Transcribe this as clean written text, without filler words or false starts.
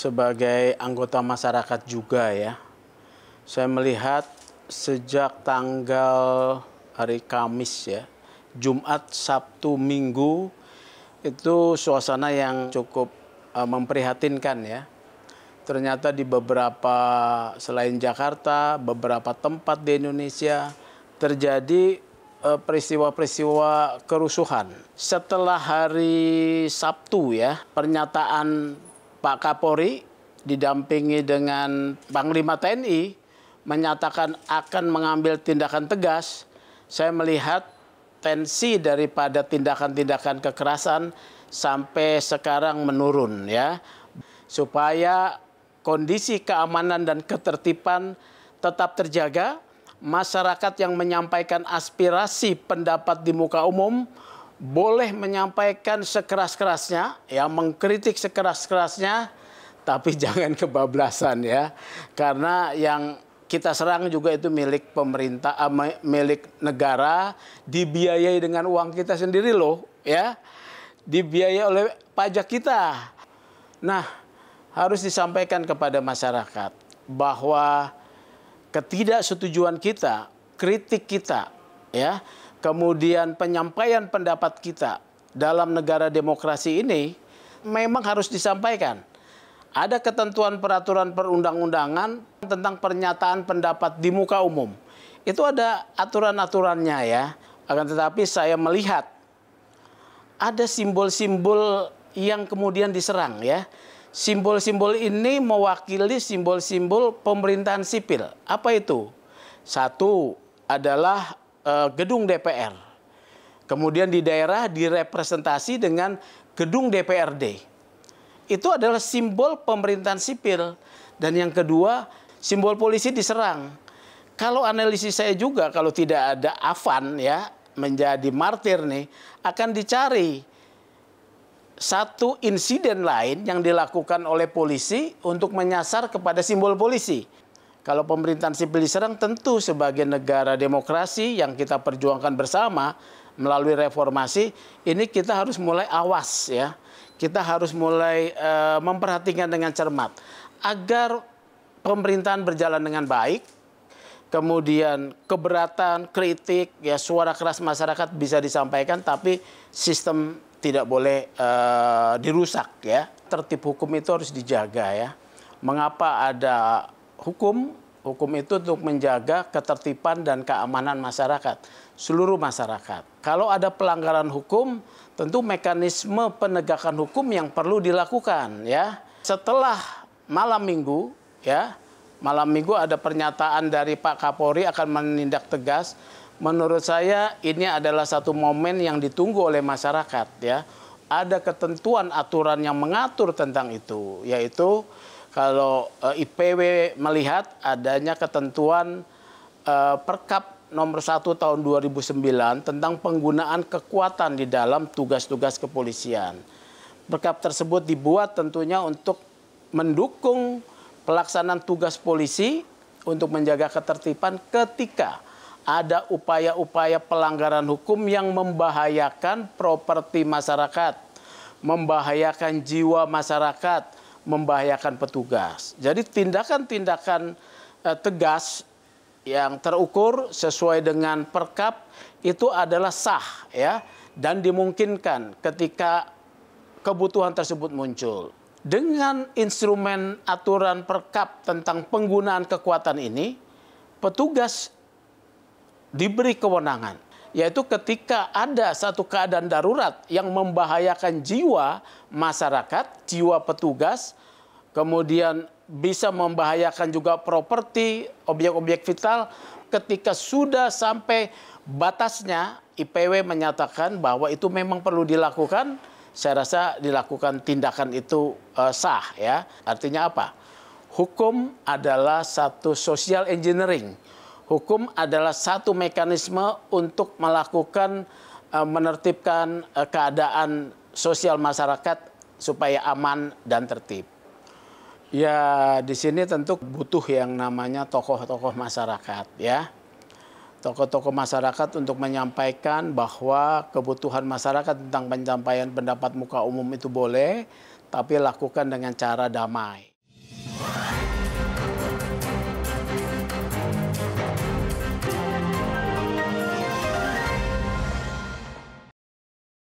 sebagai anggota masyarakat juga ya, saya melihat sejak tanggal hari Kamis ya, Jumat, Sabtu, Minggu, itu suasana yang cukup memprihatinkan ya. Ternyata di beberapa, selain Jakarta, beberapa tempat di Indonesia terjadi peristiwa-peristiwa kerusuhan. Setelah hari Sabtu ya, pernyataan Pak Kapolri didampingi dengan Panglima TNI menyatakan akan mengambil tindakan tegas. Saya melihat tensi daripada tindakan-tindakan kekerasan sampai sekarang menurun ya, supaya kondisi keamanan dan ketertiban tetap terjaga. Masyarakat yang menyampaikan aspirasi pendapat di muka umum boleh menyampaikan sekeras-kerasnya, ya, mengkritik sekeras-kerasnya, tapi jangan kebablasan ya, karena yang kita serang juga itu milik pemerintah, milik negara, dibiayai dengan uang kita sendiri loh, ya, dibiayai oleh pajak kita. Nah, harus disampaikan kepada masyarakat bahwa ketidaksetujuan kita, kritik kita, ya, kemudian penyampaian pendapat kita dalam negara demokrasi ini memang harus disampaikan. Ada ketentuan peraturan perundang-undangan tentang pernyataan pendapat di muka umum. Itu ada aturan-aturannya ya. Akan tetapi saya melihat ada simbol-simbol yang kemudian diserang ya. Simbol-simbol ini mewakili simbol-simbol pemerintahan sipil. Apa itu? Satu adalah gedung DPR. Kemudian di daerah direpresentasi dengan gedung DPRD. Itu adalah simbol pemerintahan sipil. Dan yang kedua, simbol polisi diserang. Kalau analisis saya juga, kalau tidak ada Afan ya menjadi martir nih, akan dicari satu insiden lain yang dilakukan oleh polisi untuk menyasar kepada simbol polisi. Kalau pemerintahan sipil diserang, tentu sebagai negara demokrasi yang kita perjuangkan bersama melalui reformasi, ini kita harus mulai awas ya. Kita harus mulai memperhatikan dengan cermat agar pemerintahan berjalan dengan baik. Kemudian keberatan, kritik, ya, suara keras masyarakat bisa disampaikan, tapi sistem tidak boleh dirusak ya. Tertib hukum itu harus dijaga ya. Mengapa ada hukum? Hukum itu untuk menjaga ketertiban dan keamanan masyarakat, seluruh masyarakat. Kalau ada pelanggaran hukum, tentu mekanisme penegakan hukum yang perlu dilakukan ya. Setelah malam Minggu ya, malam Minggu ada pernyataan dari Pak Kapolri akan menindak tegas. Menurut saya ini adalah satu momen yang ditunggu oleh masyarakat ya. Ada ketentuan aturan yang mengatur tentang itu, yaitu kalau IPW melihat adanya ketentuan Perkap nomor 1 tahun 2009 tentang penggunaan kekuatan di dalam tugas-tugas kepolisian. Perkap tersebut dibuat tentunya untuk mendukung pelaksanaan tugas polisi untuk menjaga ketertiban ketika ada upaya-upaya pelanggaran hukum yang membahayakan properti masyarakat, membahayakan jiwa masyarakat, membahayakan petugas. Jadi tindakan-tindakan tegas yang terukur sesuai dengan Perkap itu adalah sah ya, dan dimungkinkan ketika kebutuhan tersebut muncul. Dengan instrumen aturan Perkap tentang penggunaan kekuatan ini, petugas diberi kewenangan, yaitu ketika ada satu keadaan darurat yang membahayakan jiwa masyarakat, jiwa petugas, kemudian bisa membahayakan juga properti, objek-objek vital, ketika sudah sampai batasnya, IPW menyatakan bahwa itu memang perlu dilakukan. Saya rasa dilakukan tindakan itu sah ya. Artinya apa? Hukum adalah satu social engineering. Hukum adalah satu mekanisme untuk melakukan menertibkan keadaan sosial masyarakat supaya aman dan tertib. Ya, di sini tentu butuh yang namanya tokoh-tokoh masyarakat ya. Tokoh-tokoh masyarakat untuk menyampaikan bahwa kebutuhan masyarakat tentang penyampaian pendapat muka umum itu boleh, tapi lakukan dengan cara damai.